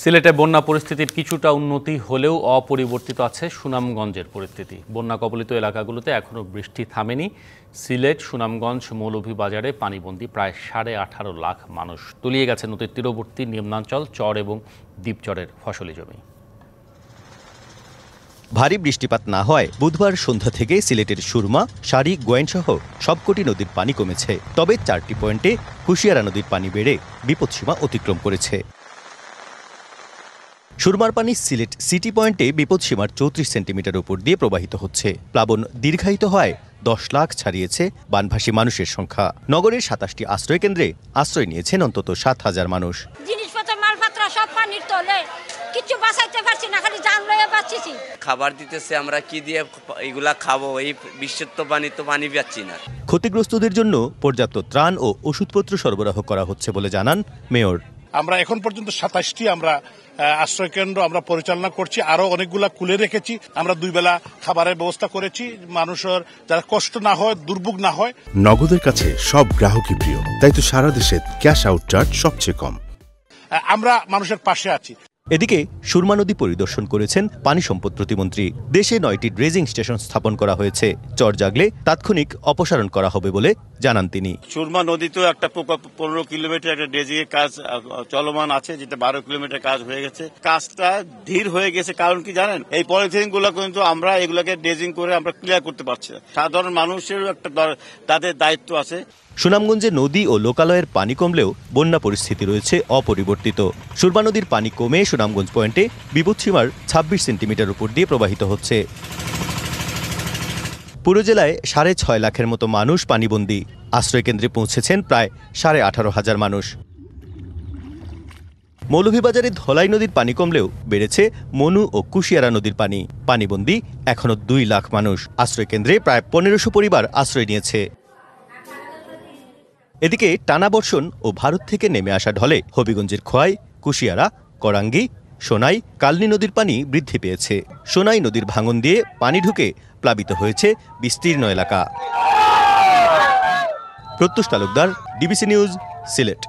সিলেটে বন্যা পরিস্থিতির কিছুটা উন্নতি হলেও অপরিবর্তিত আছে সুনামগঞ্জের পরিস্থিতি। বন্যা কবলিত এলাকাগুলোতে এখনও বৃষ্টি থামেনি। সিলেট, সুনামগঞ্জ, মৌলভীবাজারে পানিবন্দী প্রায় 18.5 লাখ মানুষ। তলিয়ে গেছে নদীর তীরবর্তী নিম্নাঞ্চল, চর এবং দ্বীপচরের ফসলি জমি। ভারী বৃষ্টিপাত না হয় বুধবার সন্ধ্যা থেকে সিলেটের সুরমা, সারি, গোয়েনসহ সবকটি নদীর পানি কমেছে। তবে 4টি পয়েন্টে কুশিয়ারা নদীর পানি বেড়ে বিপদসীমা অতিক্রম করেছে। সুরমার পানি সিলেট সিটি পয়েন্টে বিপদসীমার 34 সেন্টিমিটার উপর দিয়ে প্রবাহিত হচ্ছে। প্লাবন দীর্ঘায়িত হয় 10 লাখ ছাড়িয়েছে বানভাসী মানুষের সংখ্যা। নগরের 27টি আশ্রয় কেন্দ্রে আশ্রয় নিয়েছেন অন্তত 7,000 মানুষ। জিনিসপত্র মালপত্র সব পানির তলে, কিছু বাঁচাইতে পারছি না, খালি জান লয়ে বাঁচিছি। খাবার দিতেছে, আমরা কি দিয়ে এগুলা খাবো? এই বিশুদ্ধ পানি তো পানি পাচ্ছি না। ক্ষতিগ্রস্তদের জন্য পর্যাপ্ত ত্রাণ ও ওষুধপত্র সরবরাহ করা হচ্ছে বলে জানান মেয়র। আমরা এখন পর্যন্ত 27টি আশ্রয় কেন্দ্র আমরা পরিচালনা করছি, আরো অনেকগুলা খুলে রেখেছি। আমরা 2 বেলা খাবারের ব্যবস্থা করেছি, মানুষের যারা কষ্ট না হয়, দুর্ভোগ না হয়। নগদের কাছে সব গ্রাহকই প্রিয়, তাই তো সারা দেশে ক্যাশ আউট চার্জ সবচেয়ে কম। আমরা মানুষের পাশে আছি। এদিকে সুরমা নদী পরিদর্শন করেছেন পানি সম্পদ প্রতিমন্ত্রী। দেশে 9টি ড্রেজিং স্টেশন স্থাপন করা হয়েছে। চর জাগলে তাৎক্ষণিক অপসারণ করা হবে বলে জানান তিনি। সুরমা নদীতেও একটা 15 কিলোমিটার একটা ড্রেজিং এর কাজ চলমান আছে, যেটা 12 কিলোমিটার কাজ হয়ে গেছে। কাজটা ধীর হয়ে গেছে, কারণ কি জানেন, এই পলিথিন গুলো কিন্তু আমরা এগুলোকে ড্রেজিং করে আমরা ক্লিয়ার করতে পারছি না। সাধারণ মানুষেরও একটা তাদের দায়িত্ব আছে। সুনামগঞ্জে নদী ও লোকালয়ের পানি কমলেও বন্যা পরিস্থিতি রয়েছে অপরিবর্তিত। সুরমা নদীর পানি কমে সুনামগঞ্জ পয়েন্টে বিপদসীমার 26 সেন্টিমিটার উপর দিয়ে প্রবাহিত হচ্ছে। পুরো জেলায় 6.5 লাখের মতো মানুষ পানিবন্দী। আশ্রয়কেন্দ্রে পৌঁছেছেন প্রায় 18,500 মানুষ। মৌলভীবাজারে ধলাই নদীর পানি কমলেও বেড়েছে মনু ও কুশিয়ারা নদীর পানি। পানিবন্দী এখনও 2 লাখ মানুষ। আশ্রয়কেন্দ্রে প্রায় 1500 পরিবার আশ্রয় নিয়েছে। এদিকে টানা বর্ষণ ও ভারত থেকে নেমে আসা ঢলে হবিগঞ্জের খোয়াই, কুশিয়ারা, করাঙ্গি, সোনাই, কালনী নদীর পানি বৃদ্ধি পেয়েছে। সোনাই নদীর ভাঙন দিয়ে পানি ঢুকে প্লাবিত হয়েছে বিস্তীর্ণ এলাকা। প্রত্যুষ তালুকদার, ডিবিসি নিউজ, সিলেট।